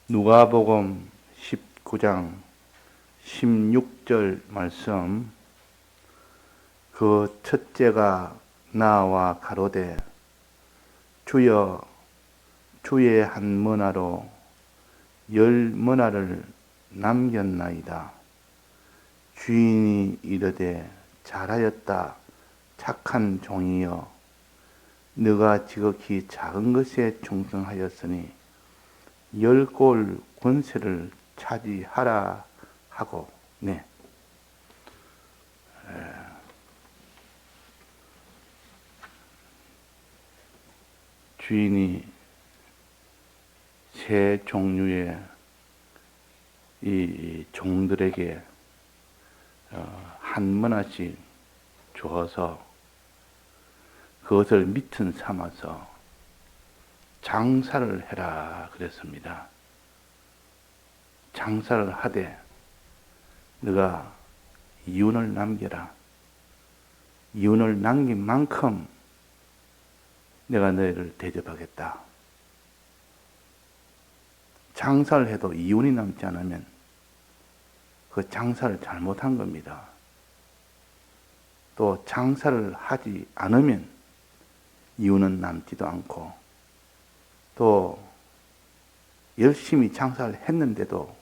누가복음 19장 16절 말씀. 그 첫째가 나와 가로되 주여 주의 한 머나로 10머나를 남겼나이다. 주인이 이르되 잘하였다 착한 종이여, 네가 지극히 작은 것에 충성하였으니 10골 권세를 차지하라 하고. 네. 주인이 세 종류의 이 종들에게 한 머나씩 주어서 그것을 미천 삼아서 장사를 해라 그랬습니다. 장사를 하되 네가 이윤을 남겨라. 이윤을 남긴 만큼 내가 너희를 대접하겠다. 장사를 해도 이윤이 남지 않으면 그 장사를 잘못한 겁니다. 또 장사를 하지 않으면 이윤은 남지도 않고, 또 열심히 장사를 했는데도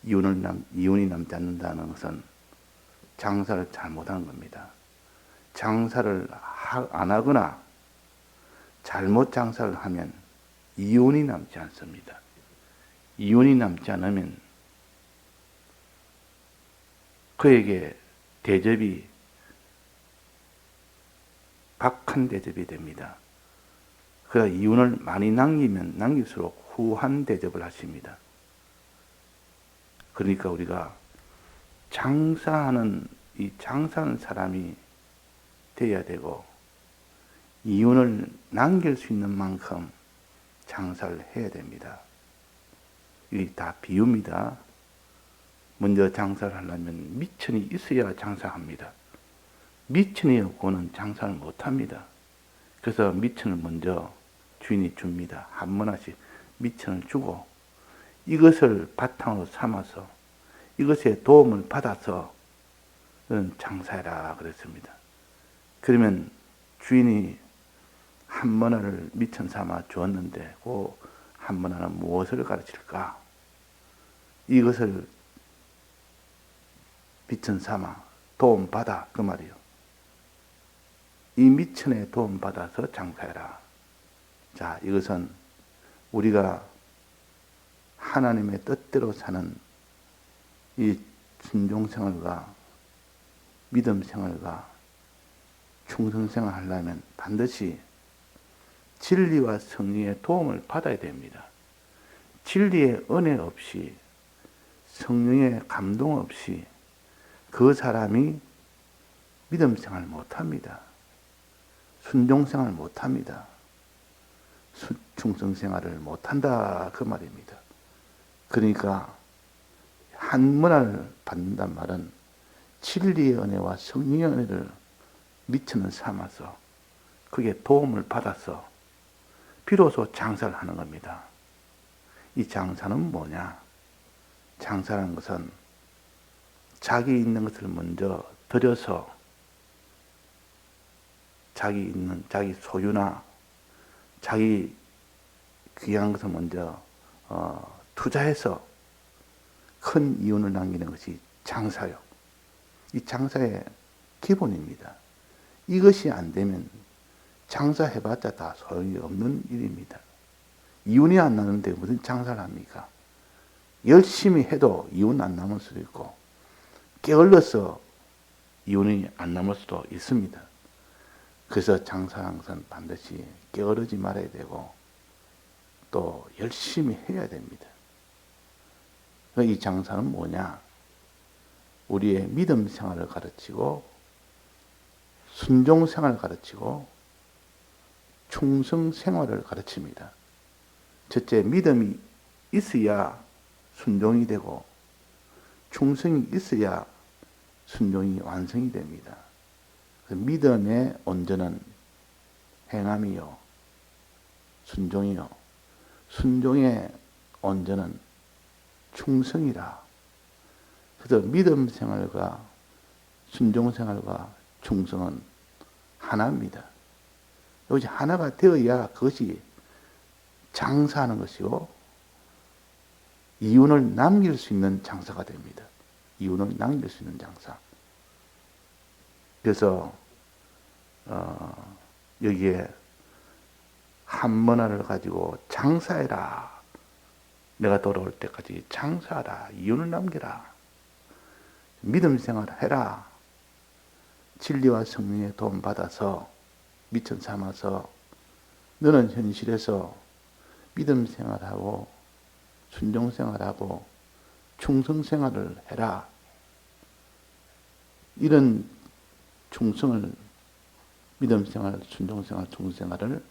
이윤이 남지 않는다는 것은 장사를 잘못한 겁니다. 장사를 안 하거나 잘못 장사를 하면 이윤이 남지 않습니다. 이윤이 남지 않으면 그에게 대접이 박한 대접이 됩니다. 그래서 이윤을 많이 남기면 남길수록 후한 대접을 하십니다. 그러니까 우리가 장사하는 사람이 되어야 되고, 이윤을 남길 수 있는 만큼 장사를 해야 됩니다. 이게 다 비유입니다. 먼저 장사를 하려면 미천이 있어야 장사합니다. 미천이 없고는 장사를 못합니다. 그래서 미천을 먼저 주인이 줍니다. 한 머나씩 미천을 주고, 이것을 바탕으로 삼아서 이것에 도움을 받아서 장사해라 그랬습니다. 그러면 주인이 한 머나를 미천 삼아 주었는데 그 한 머나는 무엇을 가르칠까? 이것을 미천 삼아 도움받아 그 말이요. 이 미천에 도움받아서 장사해라. 자, 이것은 우리가 하나님의 뜻대로 사는 이 순종생활과 믿음생활과 충성생활 하려면 반드시 진리와 성령의 도움을 받아야 됩니다. 진리의 은혜 없이, 성령의 감동 없이 그 사람이 믿음생활 못합니다. 순종생활 못합니다. 충성생활을 못한다 그 말입니다. 그러니까 한 머나를 받는단 말은 진리의 은혜와 성령의 은혜를 미천을 삼아서 그게 도움을 받아서 비로소 장사를 하는 겁니다. 이 장사는 뭐냐? 장사라는 것은 자기 있는 것을 먼저 들여서 자기 소유나 자기 귀한 것을 먼저 투자해서 큰 이윤을 남기는 것이 장사요. 이 장사의 기본입니다. 이것이 안 되면 장사해봤자 다 소용이 없는 일입니다. 이윤이 안 나는데 무슨 장사를 합니까? 열심히 해도 이윤 안 남을 수도 있고, 게을러서 이윤이 안 남을 수도 있습니다. 그래서 장사하는 것은 반드시 게으르지 말아야 되고 또 열심히 해야 됩니다. 이 장사는 뭐냐? 우리의 믿음 생활을 가르치고 순종 생활을 가르치고 충성 생활을 가르칩니다. 첫째, 믿음이 있어야 순종이 되고 충성이 있어야 순종이 완성이 됩니다. 믿음의 온전은 행함이요 순종이요, 순종의 온전은 충성이라. 그래서 믿음 생활과 순종 생활과 충성은 하나입니다. 이것이 하나가 되어야 그것이 장사하는 것이고 이윤을 남길 수 있는 장사가 됩니다. 이윤을 남길 수 있는 장사. 그래서 여기에 한 문화를 가지고 장사해라. 내가 돌아올 때까지 장사하라. 이윤을 남겨라. 믿음 생활해라. 진리와 성령의 도움 받아서 미천 삼아서 너는 현실에서 믿음 생활하고 순종 생활하고 충성 생활을 해라. 이런 충성을, 믿음 생활, 순종 생활, 충성 생활을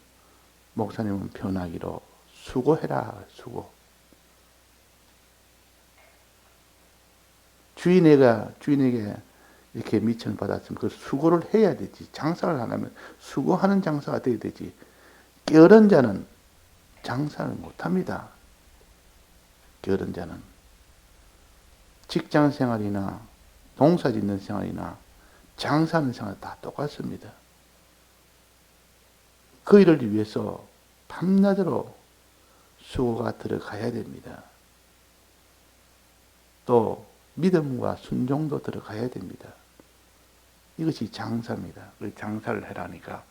목사님은 표현하기로 수고해라. 수고. 주인에게 이렇게 미천을 받았으면 그 수고를 해야 되지. 장사를 하려면 수고하는 장사가 되어야 되지. 게으른 자는 장사를 못합니다. 게으른 자는 직장 생활이나 농사 짓는 생활이나 장사하는 생활 다 똑같습니다. 그 일을 위해서 밤낮으로 수고가 들어가야 됩니다. 또 믿음과 순종도 들어가야 됩니다. 이것이 장사입니다. 장사를 해라니까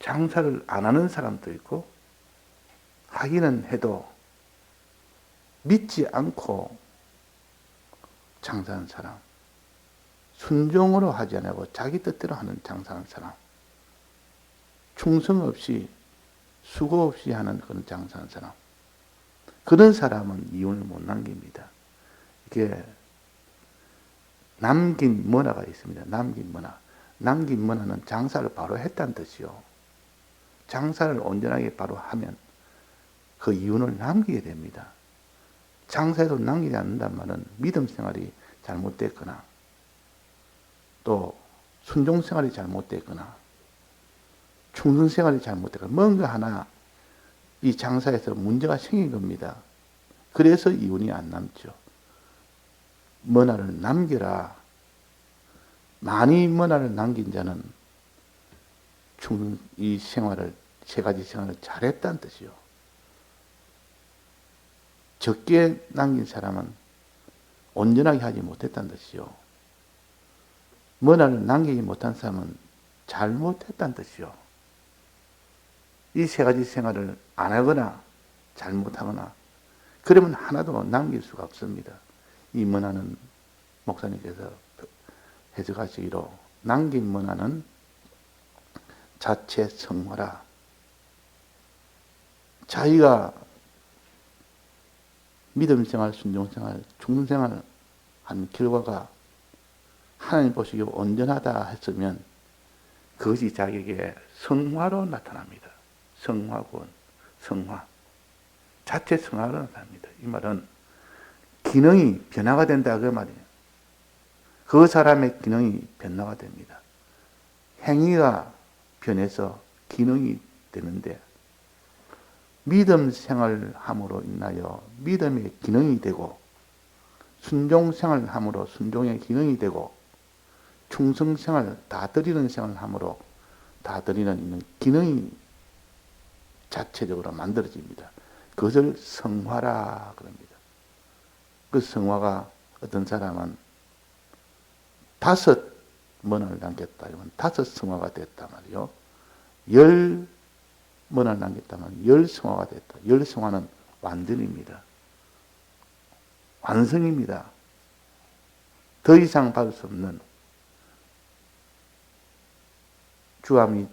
장사를 안 하는 사람도 있고 하기는 해도 믿지 않고 장사하는 사람, 순종으로 하지 않고 자기 뜻대로 하는 장사하는 사람, 충성 없이 수고 없이 하는 그런 장사하는 사람, 그런 사람은 이윤을 못 남깁니다. 이게 남긴 문화가 있습니다. 남긴 문화. 남긴 문화는 장사를 바로 했다는 뜻이요. 장사를 온전하게 바로 하면 그 이윤을 남기게 됩니다. 장사에도 남기지 않는단 말은 믿음 생활이 잘못됐거나 또 순종 생활이 잘못됐거나 충성 생활이 잘못됐거나 뭔가 하나 이 장사에서 문제가 생긴 겁니다. 그래서 이윤이 안 남죠. 문화를 남겨라. 많이 문화를 남긴 자는 이 생활을, 세 가지 생활을 잘했다는 뜻이요. 적게 남긴 사람은 온전하게 하지 못했다는 뜻이요. 문화를 남기지 못한 사람은 잘못했다는 뜻이요. 이 세 가지 생활을 안 하거나 잘못하거나 그러면 하나도 남길 수가 없습니다. 이 문화는 목사님께서 해석하시기로 남긴 문화는 자체 성화라. 자기가 믿음 생활, 순종 생활, 충성 생활을 한 결과가 하나님 보시기에 온전하다 했으면 그것이 자기에게 성화로 나타납니다. 성화군, 성화. 자체 성화로 나타납니다. 이 말은 기능이 변화가 된다 그 말이에요. 그 사람의 기능이 변화가 됩니다. 행위가 변해서 기능이 되는데 믿음 생활함으로 인하여 믿음의 기능이 되고 순종 생활함으로 순종의 기능이 되고 충성 생활, 다 드리는 생활함으로 다 드리는 기능이 자체적으로 만들어집니다. 그것을 성화라 그럽니다. 그 성화가 어떤 사람은 5 문화를 남겼다. 이건 5 성화가 됐단 말이요. 10 문화를 남겼다면 10 성화가 됐다. 10 성화는 완전입니다. 완성입니다. 더 이상 받을 수 없는 주와 및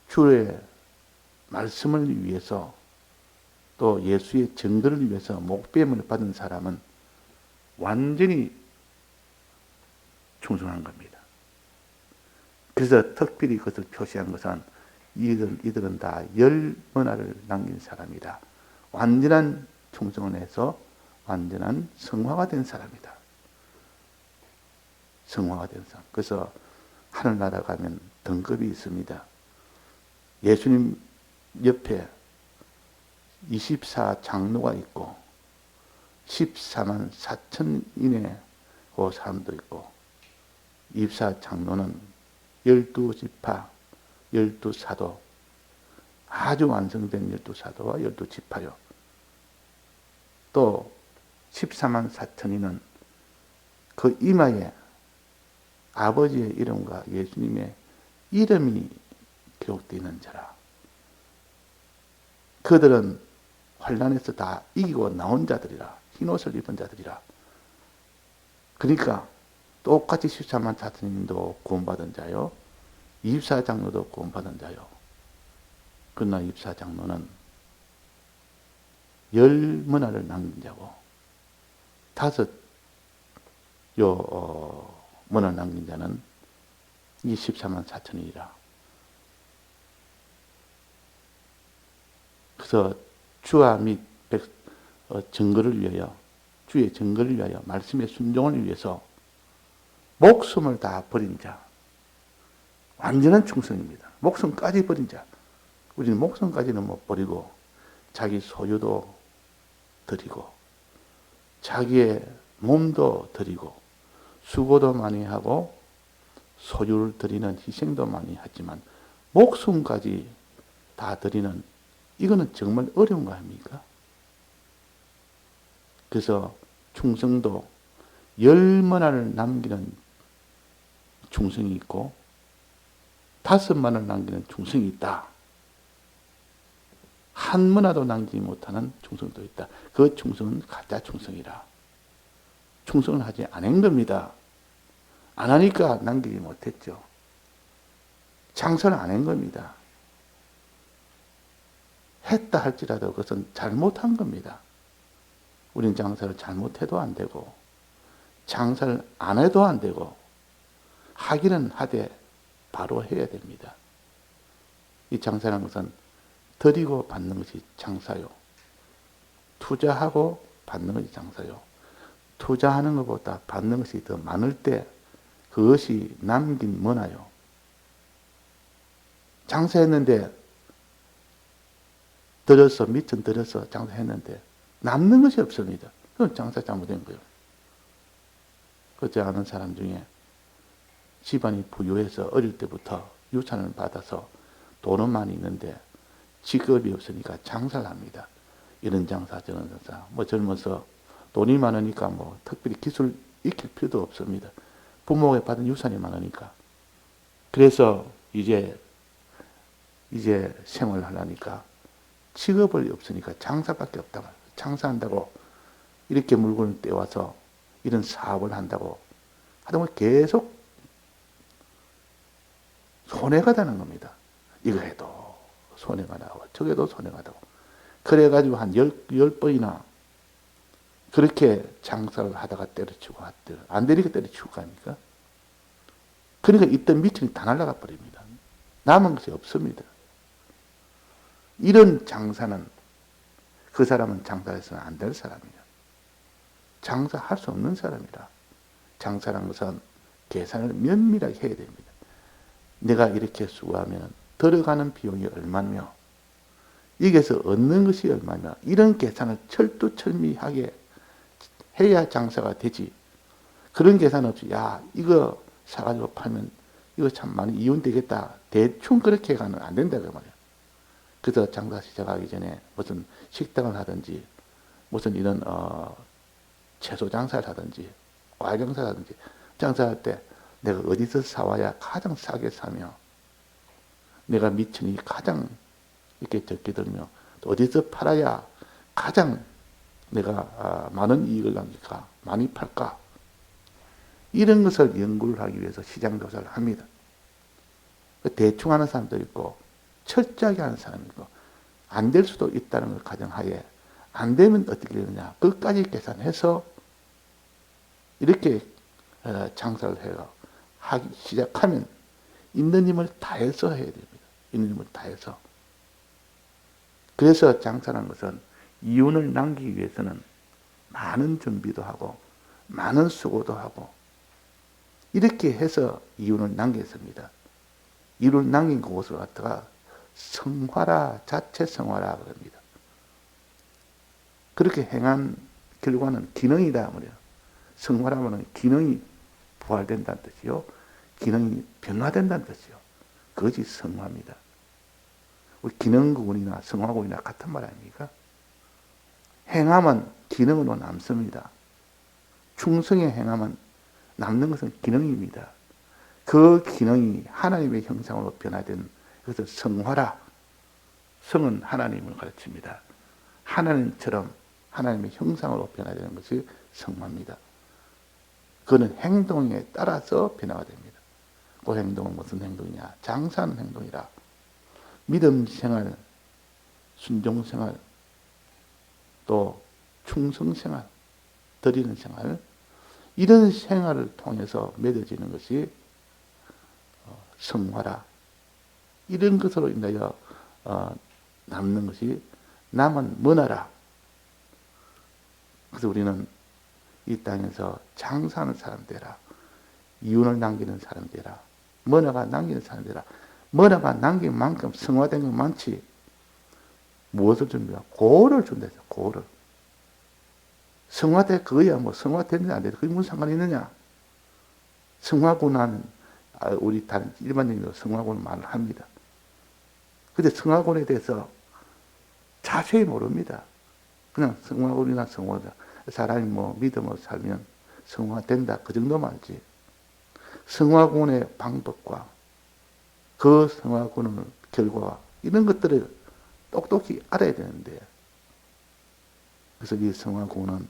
주의 말씀을 위해서 또 예수의 증거를 위해서 목배임을 받은 사람은 완전히 충성한 겁니다. 그래서 특별히 그것을 표시한 것은 이들은 다 10 문화를 남긴 사람이다. 완전한 충성을 해서 완전한 성화가 된 사람이다. 성화가 된 사람. 그래서 하늘나라 가면 등급이 있습니다. 예수님 옆에 24장로가 있고 14만 4천인의 그 사람도 있고 24장로는 12지파, 12사도, 아주 완성된 12사도와 12지파요. 또 14만 4천인은 그 이마에 아버지의 이름과 예수님의 이름이 기록되어 있는 자라. 그들은 환란에서 다 이기고 나온 자들이라. 흰옷을 입은 자들이라. 그러니까 똑같이 14만 4천인도 구원받은 자요. 24장로도 구원받은 자요. 그러나 24장로는 10문화를 남긴 자고 5 문화를 남긴 자는 이 14만 4천이라. 그래서 주와 및 증거를 위하여, 주의 증거를 위하여, 말씀의 순종을 위해서 목숨을 다 버린 자, 완전한 충성입니다. 목숨까지 버린 자. 우리는 목숨까지는 못 버리고 자기 소유도 드리고 자기의 몸도 드리고 수고도 많이 하고 소유를 드리는 희생도 많이 하지만 목숨까지 다 드리는, 이거는 정말 어려운 거 아닙니까? 그래서 충성도 10문화를 남기는 충성이 있고 5문화를 남기는 충성이 있다. 한 문화도 남기지 못하는 충성도 있다. 그 충성은 가짜 충성이라. 충성을 하지 않은 겁니다. 안 하니까 남기지 못했죠. 장사를 안 한 겁니다. 했다 할지라도 그것은 잘못한 겁니다. 우린 장사를 잘못해도 안 되고 장사를 안 해도 안 되고 하기는 하되 바로 해야 됩니다. 이 장사라는 것은 드리고 받는 것이 장사요. 투자하고 받는 것이 장사요. 투자하는 것보다 받는 것이 더 많을 때 그것이 남긴 문화요. 장사했는데 들여서 미천 들여서 장사했는데 남는 것이 없습니다. 그건 장사 잘못된 거예요. 그때 아는 사람 중에 집안이 부유해서 어릴 때부터 유산을 받아서 돈은 많이 있는데 직업이 없으니까 장사를 합니다. 이런 장사 저런 장사. 뭐 젊어서 돈이 많으니까 뭐 특별히 기술 익힐 필요도 없습니다. 부모가 받은 유산이 많으니까. 그래서 이제 생활을 하려니까 직업이 없으니까 장사밖에 없다고. 장사한다고 이렇게 물건을 떼와서 이런 사업을 한다고 하다 보면 계속 손해가 되는 겁니다. 이거 해도 손해가 나고 저게도 손해가 나고. 그래가지고 한 10번이나 그렇게 장사를 하다가 때려치고 안 되니까 때려치고 가니까. 그러니까 있던 미천이 다 날아가 버립니다. 남은 것이 없습니다. 이런 장사는 그 사람은 장사해서는 안 될 사람이에요. 장사할 수 없는 사람이라. 장사라는 것은 계산을 면밀하게 해야 됩니다. 내가 이렇게 수고하면 들어가는 비용이 얼마며 여기서 얻는 것이 얼마며 이런 계산을 철두철미하게 해야 장사가 되지. 그런 계산 없이 야 이거 사가지고 팔면 이거 참 많이 이윤되겠다. 대충 그렇게 가는 안 된다 그 말이야. 그래서 장사 시작하기 전에 무슨 식당을 하든지 무슨 이런 채소 장사를 하든지 과일 장사를 하든지 장사할 때 내가 어디서 사와야 가장 싸게 사며 내가 미천이 가장 이렇게 적게 들며 또 어디서 팔아야 가장 내가 많은 이익을 남길까 많이 팔까 이런 것을 연구를 하기 위해서 시장 조사를 합니다. 대충 하는 사람도 있고 철저하게 하는 사람이 있고 안 될 수도 있다는 걸 가정하에 안 되면 어떻게 되느냐 그것까지 계산해서 이렇게 장사를 해요. 하기 시작하면 있는 힘을 다해서 해야 됩니다. 있는 힘을 다해서. 그래서 장사라는 것은 이윤을 남기기 위해서는 많은 준비도 하고 많은 수고도 하고 이렇게 해서 이윤을 남겼습니다. 이윤을 남긴 그것을 갖다가 성화라 자체 성화라 그럽니다. 그렇게 행한 결과는 기능이다 말이에요. 성화라면 기능이 부활된다는 뜻이요. 기능이 변화된다는 뜻이요. 그것이 성화입니다. 우리 기능구원이나 성화구원이나 같은 말 아닙니까? 행함은 기능으로 남습니다. 충성의 행함은 남는 것은 기능입니다. 그 기능이 하나님의 형상으로 변화된 그것을 성화라. 성은 하나님을 가르칩니다. 하나님처럼 하나님의 형상으로 변화되는 것이 성화입니다. 그는 행동에 따라서 변화가 됩니다. 그 행동은 무슨 행동이냐? 장사하는 행동이라. 믿음 생활, 순종 생활, 또 충성 생활, 드리는 생활, 이런 생활을 통해서 맺어지는 것이 성화라. 이런 것으로 인하여 남는 것이 남은 머나라. 그래서 우리는 이 땅에서 장사하는 사람 되라. 이윤을 남기는 사람 되라. 머나가 남기는 사람 되라. 머나가 남긴 만큼 성화된 건 많지. 무엇을 준비하고? 고를 준다 해서 고를. 성화돼 그거야 뭐 성화됐는지 안 됐는지 그게 무슨 상관이 있느냐. 성화군은 우리 다른 일반적으로 성화군 말을 합니다. 근데 성화군에 대해서 자세히 모릅니다. 그냥 성화군이나 성화다. 사람이 뭐 믿음으로 살면 성화된다 그 정도만 알지. 성화군의 방법과 그 성화군의 결과 이런 것들을 똑똑히 알아야 되는데, 그래서 이 성화군은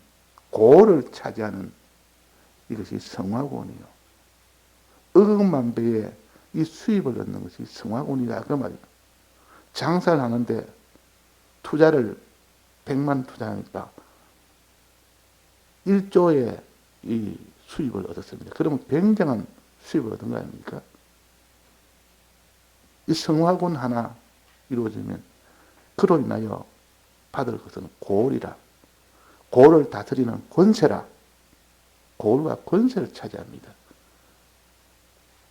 고를 차지하는 이것이 성화군이요. 억억만배의 이 수입을 얻는 것이 성화군이다 그 말이에요. 장사를 하는데 투자를 100만 투자하니까 1조의 이 수입을 얻었습니다. 그러면 굉장한 수입을 얻은 거 아닙니까? 이 성화군 하나 이루어지면 그로 인하여 받을 것은 고을이라. 고을을 다스리는 권세라. 고을과 권세를 차지합니다.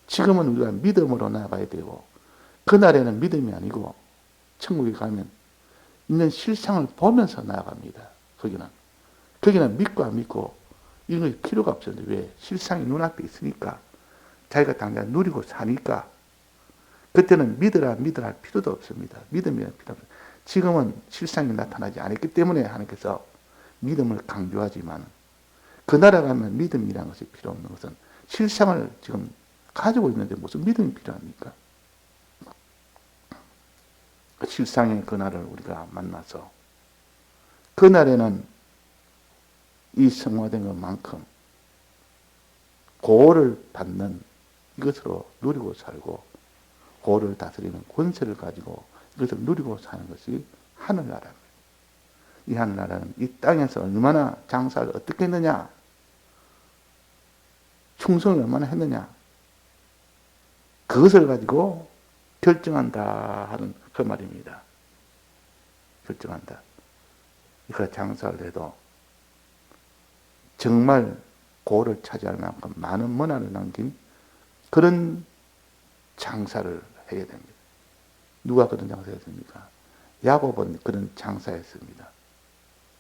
지금은 우리가 믿음으로 나아가야 되고, 그날에는 믿음이 아니고 천국에 가면 있는 실상을 보면서 나아갑니다. 거기는 믿고 안 믿고 이런 게 필요가 없었는데, 왜? 실상이 눈앞에 있으니까, 자기가 당장 누리고 사니까. 그때는 믿으라 할 필요도 없습니다. 믿음이란 필요 없습니다. 지금은 실상이 나타나지 않았기 때문에 하나님께서 믿음을 강조하지만, 그 나라 가면 믿음이라는 것이 필요 없는 것은 실상을 지금 가지고 있는데 무슨 믿음이 필요합니까? 실상의 그날을 우리가 만나서 그날에는 이 성화된 것만큼 고를 받는 이것으로 누리고 살고, 고를 다스리는 권세를 가지고 이것을 누리고 사는 것이 하늘나라입니다. 이 하늘나라는 이 땅에서 얼마나 장사를 어떻게 했느냐, 충성을 얼마나 했느냐, 그것을 가지고 결정한다 하는 그 말입니다. 결정한다. 그 장사를 해도 정말 고를 차지할 만큼 많은 문화를 남긴 그런 장사를 해야 됩니다. 누가 그런 장사했습니까? 야곱은 그런 장사했습니다.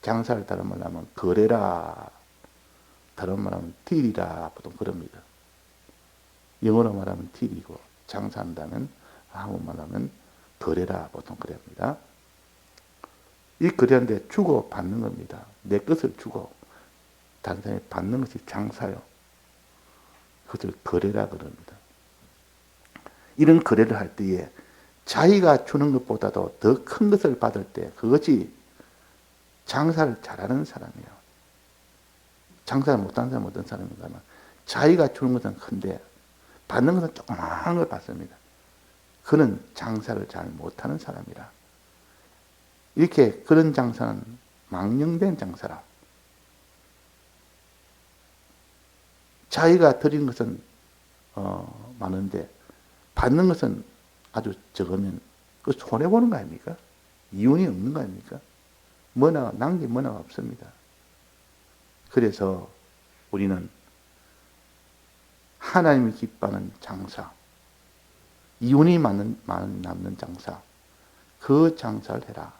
장사를 다른 말로 하면 거래라, 다른 말로 하면 딜이라 보통 그럽니다. 영어로 말하면 딜이고, 장사한다면 한국말로 하면 거래라 보통 그럽니다. 이 거래하는데 주고 받는 겁니다. 내 것을 주고 다른 사람이 받는 것이 장사요. 그것을 거래라 그럽니다. 이런 거래를 할 때에 자기가 주는 것보다도 더 큰 것을 받을 때 그것이 장사를 잘하는 사람이에요. 장사를 못하는 사람은 어떤 사람인가 하면 자기가 주는 것은 큰데 받는 것은 조그마한 걸 받습니다. 그는 장사를 잘 못하는 사람이라. 이렇게 그런 장사는 망령된 장사라. 자기가 드린 것은 많은데 받는 것은 아주 적으면 그 손해보는 거 아닙니까? 이윤이 없는 거 아닙니까? 남긴 문화가 없습니다. 그래서 우리는 하나님이 기뻐하는 장사, 이윤이 많은 남는 장사, 그 장사를 해라.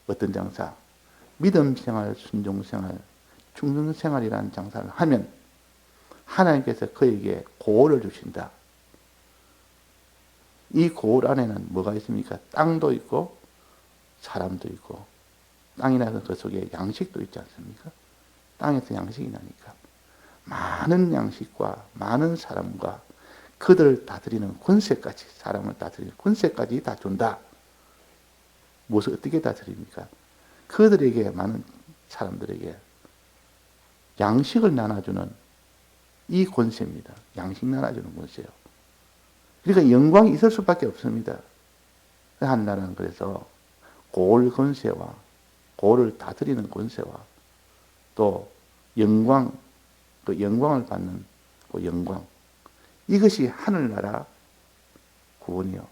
어떤 장사? 믿음 생활, 순종 생활, 충성 생활이라는 장사를 하면 하나님께서 그에게 고을을 주신다. 이 고을 안에는 뭐가 있습니까? 땅도 있고 사람도 있고, 땅이라서 그 속에 양식도 있지 않습니까? 땅에서 양식이 나니까 많은 양식과 많은 사람과 그들을 다스리는 권세까지, 사람을 다스리는 권세까지 다 준다. 무엇을 어떻게 다스립니까? 그들에게, 많은 사람들에게 양식을 나눠주는 이 권세입니다. 양식 나눠주는 권세요. 그러니까 영광이 있을 수밖에 없습니다. 한나라는 그래서 고을 권세와 고을을 다스리는 권세와 또 영광, 그 영광을 받는 그 영광, 이것이 하늘나라 구원이요.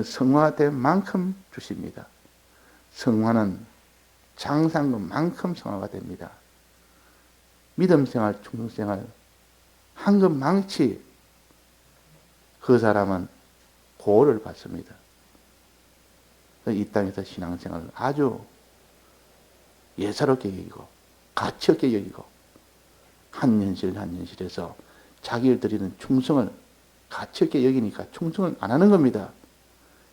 성화된 만큼 주십니다. 성화는 장사한 성화가 됩니다. 믿음 생활, 충성 생활, 한금 망치 그 사람은 고을을 받습니다. 이 땅에서 신앙생활을 아주 예사롭게 여기고 가치 없게 여기고 한 현실 한 현실에서 자기를 드리는 충성을 가치 없게 여기니까 충성을 안 하는 겁니다.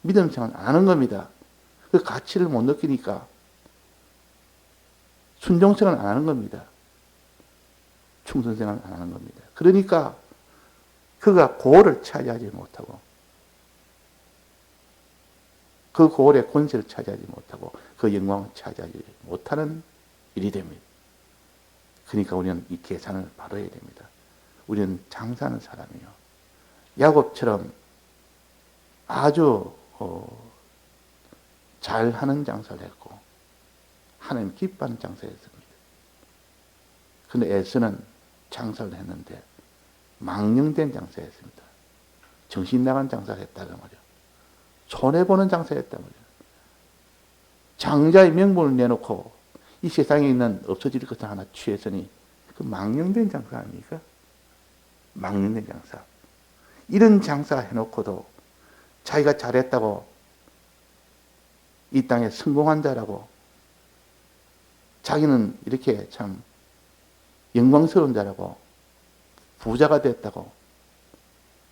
믿음 생활을 안 하는 겁니다. 그 가치를 못 느끼니까 순종 생활을 안 하는 겁니다. 충성 생활을 안 하는 겁니다. 그러니까 그가 고을을 차지하지 못하고 그 고을의 권세를 차지하지 못하고 그 영광을 차지하지 못하는 일이 됩니다. 그러니까 우리는 이 계산을 바로 해야 됩니다. 우리는 장사하는 사람이요. 야곱처럼 아주 잘하는 장사를 했고 하나님 기뻐하는 장사였습니다. 그런데 에서는 장사를 했는데 망령된 장사였습니다. 정신 나간 장사를 했다는 말이요. 손해보는 장사였단 말이에요. 장자의 명분을 내놓고 이 세상에 있는 없어질 것을 하나 취했으니 그 망령된 장사 아닙니까? 망령된 장사. 이런 장사 해놓고도 자기가 잘했다고 이 땅에 성공한 자라고 자기는 이렇게 참 영광스러운 자라고 부자가 됐다고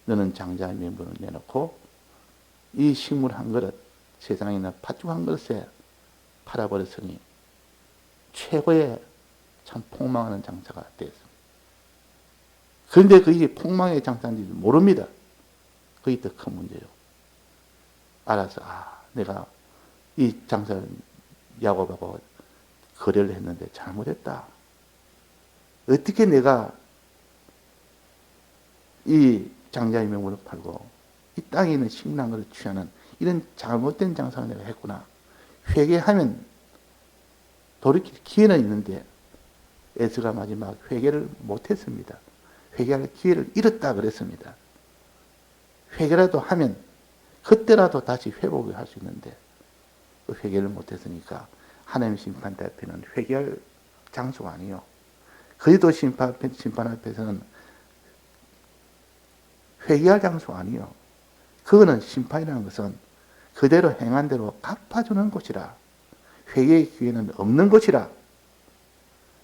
너는 장자의 명분을 내놓고 이 식물 한 그릇, 세상에 있는 팥죽 한 그릇에 팔아버렸으니 최고의 참 폭망하는 장사가 되었습니다. 그런데 그게 폭망의 장사인지 모릅니다. 그게 더 큰 문제예요. 알아서 내가 이 장사를 야곱하고 거래를 했는데 잘못했다. 어떻게 내가 이 장자의 명분을 팔고 이 땅에 있는 식물한 것을 취하는 이런 잘못된 장사를 내가 했구나. 회개하면 돌이킬 기회는 있는데 에스가 마지막 회개를 못했습니다. 회개할 기회를 잃었다 그랬습니다. 회개라도 하면 그때라도 다시 회복을 할 수 있는데 그 회개를 못했으니까 하나님 심판 앞에는 회개할 장소가 아니요. 그래도 심판 앞에서는 회개할 장소가 아니요. 그거는 심판이라는 것은 그대로 행한 대로 갚아주는 곳이라. 회개의 기회는 없는 곳이라.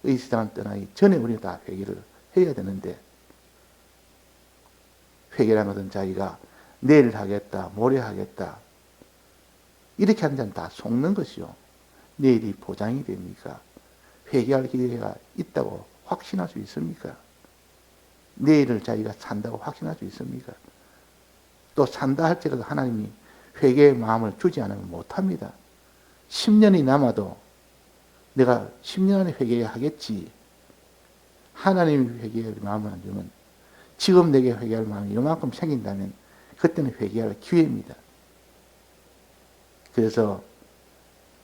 이 세상을 떠나기 전에 우리는 다 회개를 해야 되는데 회개라는 것은 자기가 내일 하겠다, 모레 하겠다 이렇게 하는 자는 다 속는 것이요. 내일이 보장이 됩니까? 회개할 기회가 있다고 확신할 수 있습니까? 내일을 자기가 산다고 확신할 수 있습니까? 또 산다 할지라도 하나님이 회개의 마음을 주지 않으면 못합니다. 10년이 남아도 내가 10년 안에 회개하겠지. 하나님이 회개의 마음을 안 주면 지금 내게 회개할 마음이 이만큼 생긴다면 그때는 회개할 기회입니다. 그래서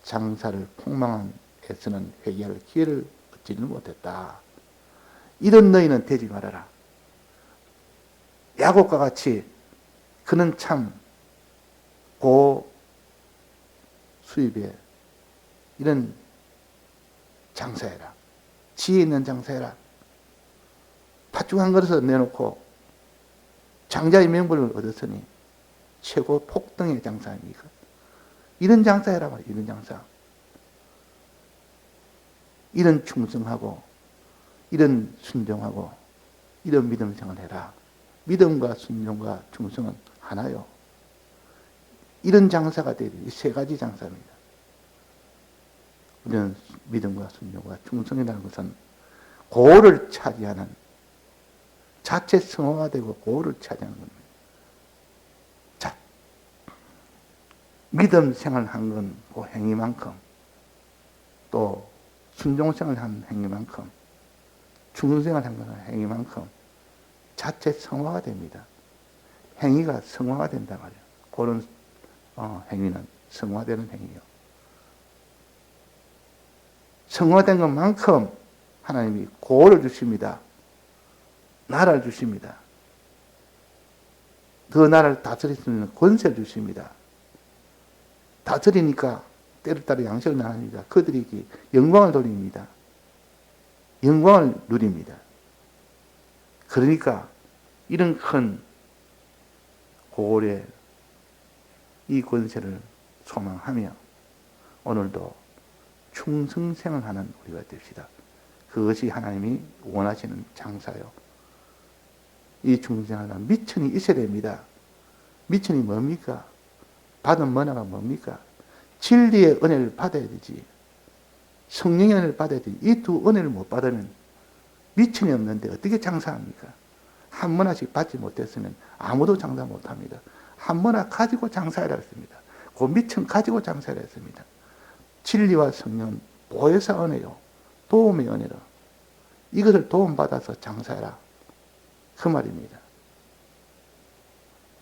장사를 폭망한 에서는 회개할 기회를 얻지는 못했다. 이런 너희는 되지 말아라. 야곱과 같이 그는 참 고수입의 이런 장사해라. 지혜 있는 장사해라. 팥죽 한 그릇을 내놓고 장자의 명분을 얻었으니 최고 폭등의 장사 아닙니까? 이런 장사해라 말이야. 이런 장사. 이런 충성하고 이런 순종하고 이런 믿음 생활해라. 믿음과 순종과 충성은 하나요. 이런 장사가 되야 돼요. 이 세 가지 장사입니다. 이런 믿음과 순종과 충성이라는 것은 고를 차지하는, 자체 성화가 되고 고를 차지하는 겁니다. 자, 믿음 생활한 건 그 행위만큼, 또 순종 생활한 행위만큼, 충성 생활한 건 행위만큼 자체 성화가 됩니다. 행위가 성화가 된단 말이에요. 그런 행위는 성화되는 행위요. 성화된 것만큼 하나님이 고를 주십니다. 나라를 주십니다. 그 나라를 다스릴 수 있는 권세를 주십니다. 다스리니까 때를 따라 양식을 나눕니다. 그들에게 영광을 돌립니다. 영광을 누립니다. 그러니까 이런 큰 고골의 이 권세를 소망하며 오늘도 충성생을 하는 우리가 됩시다. 그것이 하나님이 원하시는 장사요. 이 충성생활은 미천이 있어야 됩니다. 미천이 뭡니까? 받은 문화가 뭡니까? 진리의 은혜를 받아야 되지. 성령의 은혜를 받아야 되지. 이 두 은혜를 못 받으면 미천이 없는데 어떻게 장사합니까? 한 문화씩 받지 못했으면 아무도 장사 못합니다. 한 문화 가지고 장사하라 했습니다. 그 미천 가지고 장사하라 했습니다. 진리와 성령, 보혜사 은혜요. 도움의 은혜로. 이것을 도움받아서 장사해라. 그 말입니다.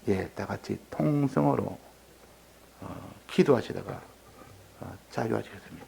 예, 다 같이 통성으로 기도하시다가 자유하시겠습니다.